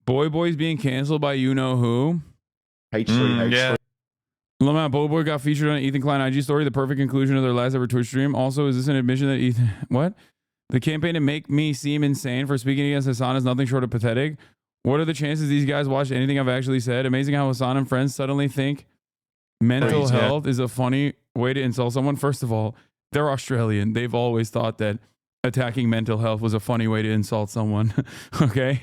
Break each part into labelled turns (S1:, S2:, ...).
S1: Boy Boy's being canceled by you know who.
S2: H3.
S3: Yeah.
S1: Lamont Boy Boy got featured on Ethan Klein IG story, the perfect conclusion of their last ever Twitch stream. Also, is this an admission that Ethan... What? The campaign to make me seem insane for speaking against Hasan is nothing short of pathetic. What are the chances these guys watched anything I've actually said? Amazing how Hasan and friends suddenly think mental health is a funny way to insult someone. First of all, they're Australian. They've always thought that attacking mental health was a funny way to insult someone. Okay?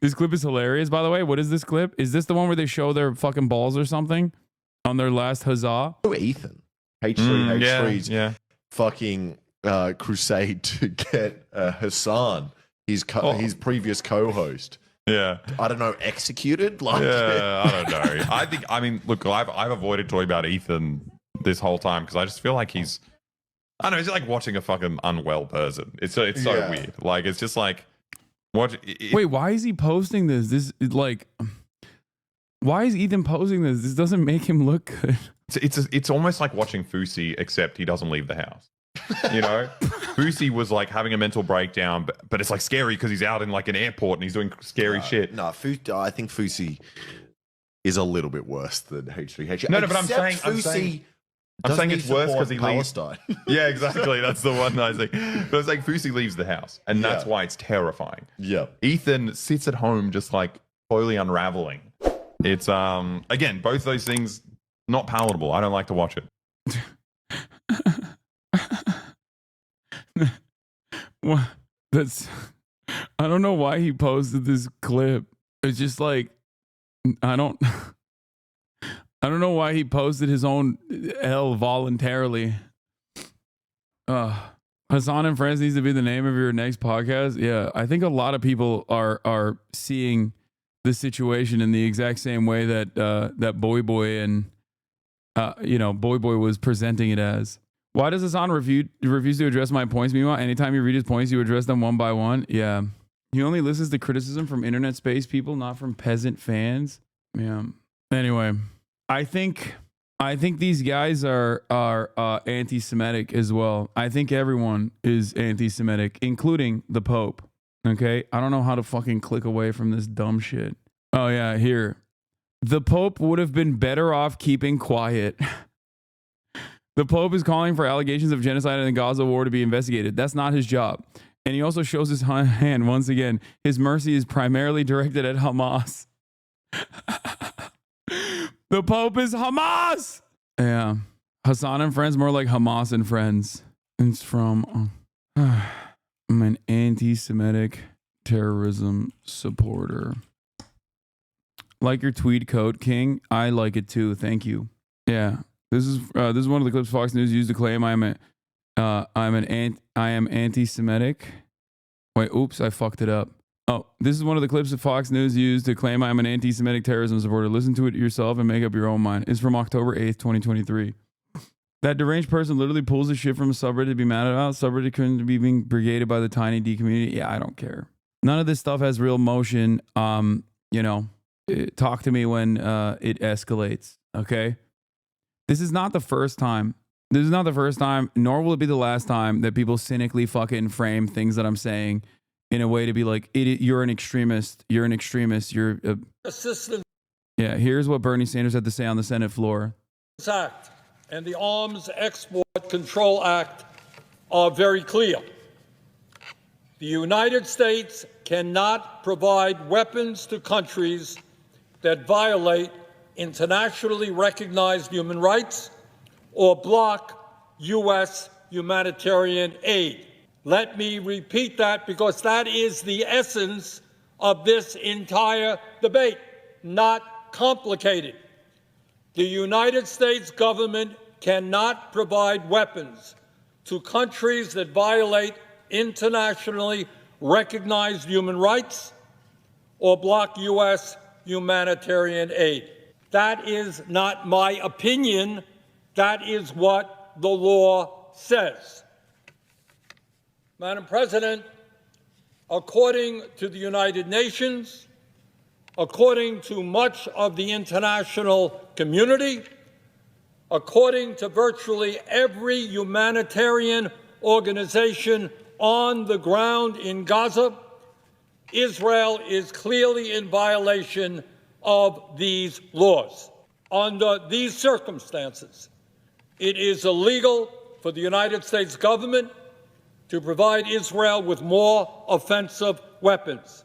S1: This clip is hilarious, by the way. What is this clip? Is this the one where they show their fucking balls or something on their last huzzah?
S2: Oh, Ethan. H3's fucking crusade to get Hasan, his previous co-host.
S3: Yeah.
S2: I don't know, executed? Like,
S3: yeah, I don't know. I mean, look, I've avoided talking about Ethan this whole time because I just feel like he's, I don't know, it's like watching a fucking unwell person. It's so weird. Like, it's just like,
S1: wait, why is he posting this? Why is Ethan posting this? This doesn't make him look good.
S3: It's almost like watching Fusi, except he doesn't leave the house. You know, Fusi was like having a mental breakdown, but it's like scary because he's out in like an airport and he's doing scary shit.
S2: No, I think Fusi is a little bit worse than H3H.
S3: No, but I'm saying it's worse because he
S2: Palestine.
S3: leaves. Yeah, exactly. That's the one I think. But it's like Fusi leaves the house, and that's why it's terrifying.
S2: Yeah.
S3: Ethan sits at home just like slowly unraveling. It's again, both those things not palatable. I don't like to watch it.
S1: Well, I don't know why he posted this clip. It's just like I don't know why he posted his own L voluntarily. Hasan and Friends needs to be the name of your next podcast. Yeah, I think a lot of people are seeing the situation in the exact same way that that Boy Boy and Boy Boy was presenting it as. Why does Hasan refuse to address my points? Meanwhile, anytime you read his points, you address them one by one. Yeah. He only listens to criticism from internet space people, not from peasant fans. Yeah. Anyway, I think these guys are anti-Semitic as well. I think everyone is anti-Semitic, including the Pope. Okay? I don't know how to fucking click away from this dumb shit. Oh yeah, here. The Pope would have been better off keeping quiet. The Pope is calling for allegations of genocide in the Gaza war to be investigated. That's not his job. And he also shows his hand once again. His mercy is primarily directed at Hamas. The Pope is Hamas! Yeah. Hasan and Friends, more like Hamas and Friends. It's from... I'm an anti-Semitic terrorism supporter. Like your tweet code, King. I like it too. Thank you. Yeah. This is one of the clips Fox News used to claim I am anti-Semitic. Wait, oops, I fucked it up. Oh, this is one of the clips that Fox News used to claim I'm an anti-Semitic terrorism supporter. Listen to it yourself and make up your own mind. It's from October 8th, 2023. That deranged person literally pulls the shit from a subreddit to be mad about. Subreddit couldn't be being brigaded by the tiny D community. Yeah, I don't care. None of this stuff has real motion. Talk to me when it escalates, okay? This is not the first time. This is not the first time, nor will it be the last time that people cynically fucking frame things that I'm saying in a way to be like, you're an extremist. You're an extremist. You're a...
S4: Assistant.
S1: Yeah, here's what Bernie Sanders had to say on the Senate floor.
S4: Act and the Arms Export Control Act are very clear. The United States cannot provide weapons to countries that violate internationally recognized human rights or block U.S. humanitarian aid. Let me repeat that because that is the essence of this entire debate, not complicated. The United States government cannot provide weapons to countries that violate internationally recognized human rights or block U.S. humanitarian aid. That is not my opinion. That is what the law says. Madam President, according to the United Nations, according to much of the international community, according to virtually every humanitarian organization on the ground in Gaza, Israel is clearly in violation of these laws. Under these circumstances, it is illegal for the United States government to provide Israel with more offensive weapons.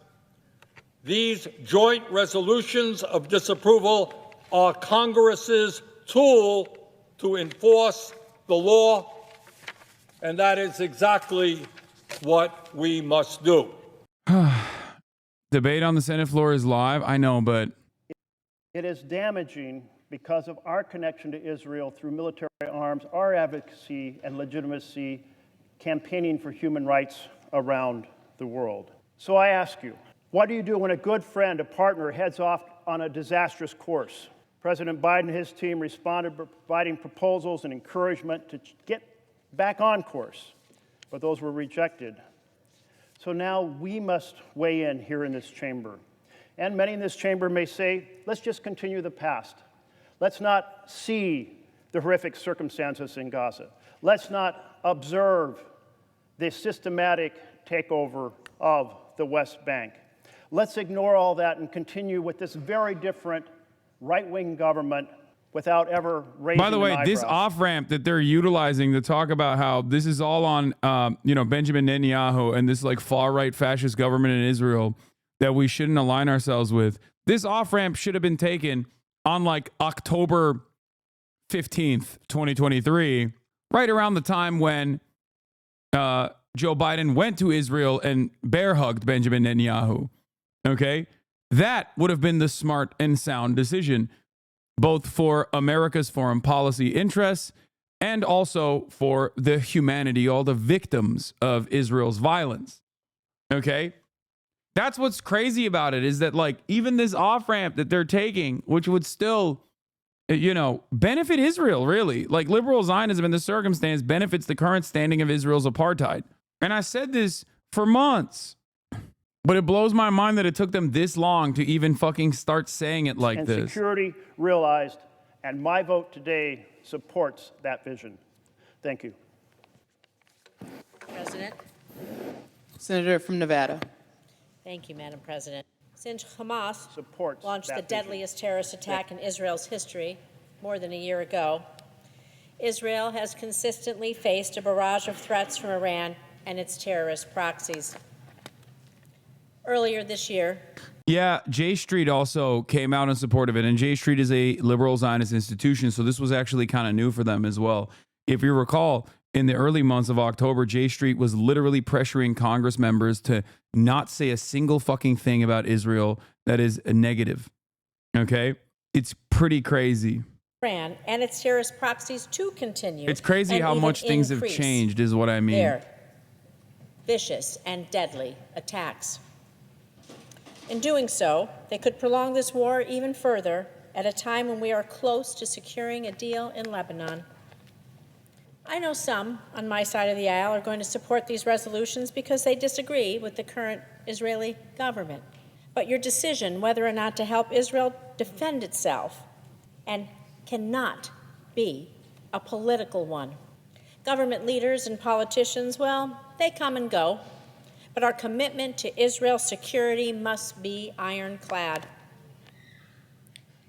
S4: These joint resolutions of disapproval are Congress's tool to enforce the law, and that is exactly what we must do.
S1: Debate on the Senate floor is live. I know, but
S5: it is damaging because of our connection to Israel through military arms, our advocacy and legitimacy, campaigning for human rights around the world. So I ask you, what do you do when a good friend, a partner, heads off on a disastrous course? President Biden and his team responded by providing proposals and encouragement to get back on course, but those were rejected. So now we must weigh in here in this chamber. And many in this chamber may say, let's just continue the past. Let's not see the horrific circumstances in Gaza. Let's not observe the systematic takeover of the West Bank. Let's ignore all that and continue with this very different right-wing government without ever raising
S1: by the way,
S5: an eyebrow.
S1: this off-ramp that they're utilizing to talk about how this is all on, Benjamin Netanyahu and this like far-right fascist government in Israel that we shouldn't align ourselves with. This off-ramp should have been taken on like October 15th, 2023, right around the time when Joe Biden went to Israel and bear-hugged Benjamin Netanyahu. Okay? That would have been the smart and sound decision, both for America's foreign policy interests and also for the humanity, all the victims of Israel's violence. Okay? That's what's crazy about it, is that like even this off-ramp that they're taking, which would still, benefit Israel, really. Like liberal Zionism in this circumstance benefits the current standing of Israel's apartheid. And I said this for months, but it blows my mind that it took them this long to even fucking start saying it like this.
S5: And security realized, and my vote today supports that vision. Thank you.
S6: President.
S7: Senator from Nevada.
S6: Thank you, Madam President. Since Hamas
S5: Supports
S6: launched the
S5: that
S6: deadliest terrorist attack in Israel's history more than a year ago, Israel has consistently faced a barrage of threats from Iran and its terrorist proxies. Earlier this year,
S1: J Street also came out in support of it, and J Street is a liberal Zionist institution, so this was actually kind of new for them as well. If you recall, in the early months of October, J Street was literally pressuring Congress members to not say a single fucking thing about Israel that is a negative. Okay? It's pretty crazy.
S6: Iran and its terrorist proxies to continue.
S1: It's crazy how much things have changed, is what I mean.
S6: Their vicious and deadly attacks. In doing so, they could prolong this war even further at a time when we are close to securing a deal in Lebanon. I know some on my side of the aisle are going to support these resolutions because they disagree with the current Israeli government. But your decision whether or not to help Israel defend itself and cannot be a political one. Government leaders and politicians, well, they come and go. But our commitment to Israel's security must be ironclad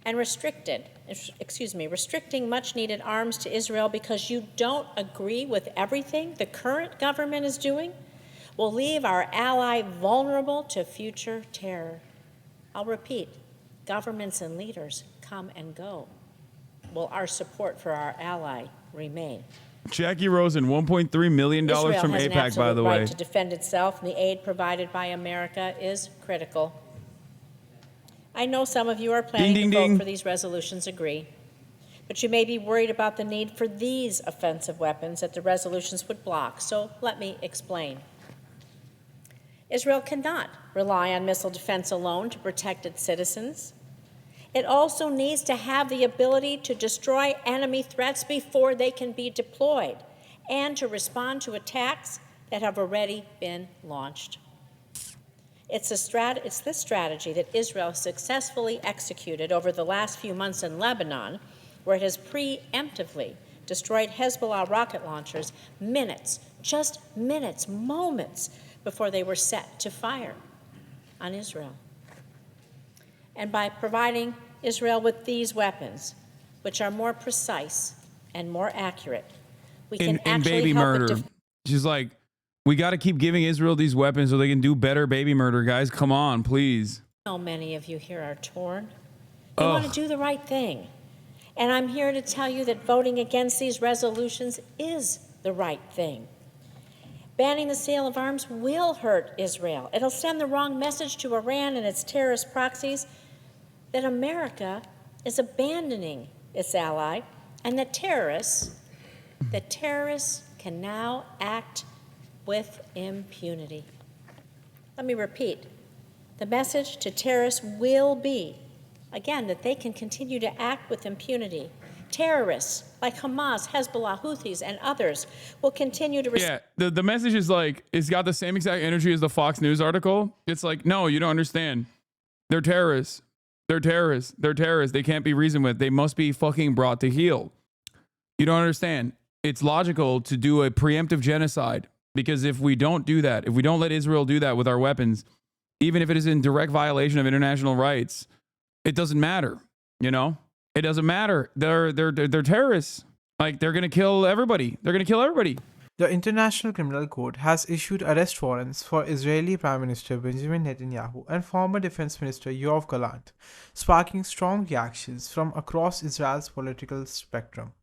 S6: and restricting much-needed arms to Israel because you don't agree with everything the current government is doing will leave our ally vulnerable to future terror. I'll repeat, governments and leaders come and go. Will our support for our ally remain?
S1: Jackie Rosen, $1.3 million
S6: Israel
S1: from
S6: has an
S1: AIPAC, by the
S6: absolute right
S1: way.
S6: to defend itself, and the aid provided by America is critical. I know some of you are planning to vote for these resolutions agree, but you may be worried about the need for these offensive weapons that the resolutions would block, so let me explain. Israel cannot rely on missile defense alone to protect its citizens. It also needs to have the ability to destroy enemy threats before they can be deployed and to respond to attacks that have already been launched. It's this strategy that Israel successfully executed over the last few months in Lebanon, where it has preemptively destroyed Hezbollah rocket launchers moments before they were set to fire. on Israel. And by providing Israel with these weapons, which are more precise and more accurate, we can
S1: in
S6: actually
S1: baby
S6: help
S1: murder.
S6: it
S1: She's like, we got to keep giving Israel these weapons so they can do better baby murder, guys. Come on, please.
S6: So many of you here are torn. You want to do the right thing. And I'm here to tell you that voting against these resolutions is the right thing. Banning the sale of arms will hurt Israel. It'll send the wrong message to Iran and its terrorist proxies that America is abandoning its ally and that terrorists can now act with impunity. Let me repeat. The message to terrorists will be, again, that they can continue to act with impunity. Terrorists like Hamas, Hezbollah, Houthis, and others will continue to...
S1: Yeah, the message is like, it's got the same exact energy as the Fox News article. It's like, no, you don't understand. They're terrorists. They're terrorists. They're terrorists. They can't be reasoned with. They must be fucking brought to heel. You don't understand. It's logical to do a preemptive genocide because if we don't do that, if we don't let Israel do that with our weapons, even if it is in direct violation of international rights, it doesn't matter. You know, it doesn't matter. They're terrorists. Like they're gonna kill everybody. They're gonna kill everybody.
S8: The International Criminal Court has issued arrest warrants for Israeli Prime Minister Benjamin Netanyahu and former Defense Minister Yoav Gallant, sparking strong reactions from across Israel's political spectrum.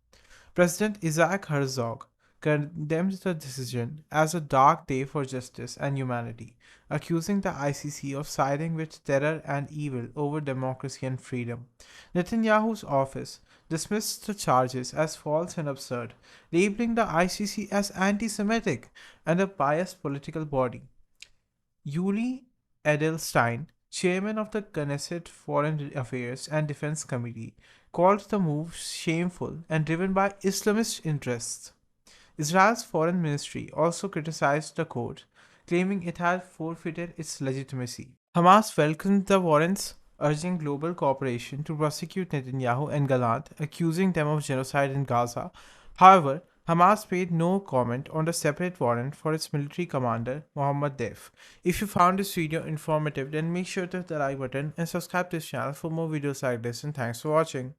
S8: President Isaac Herzog condemned the decision as a dark day for justice and humanity, accusing the ICC of siding with terror and evil over democracy and freedom. Netanyahu's office dismissed the charges as false and absurd, labeling the ICC as anti-Semitic and a biased political body. Yuli Edelstein, chairman of the Knesset Foreign Affairs and Defense Committee, called the move shameful and driven by Islamist interests. Israel's foreign ministry also criticized the court, claiming it had forfeited its legitimacy. Hamas welcomed the warrants, urging global cooperation to prosecute Netanyahu and Gallant, accusing them of genocide in Gaza. However, Hamas made no comment on the separate warrant for its military commander, Mohammad Deif. If you found this video informative, then make sure to hit the like button and subscribe to this channel for more videos like this, and thanks for watching.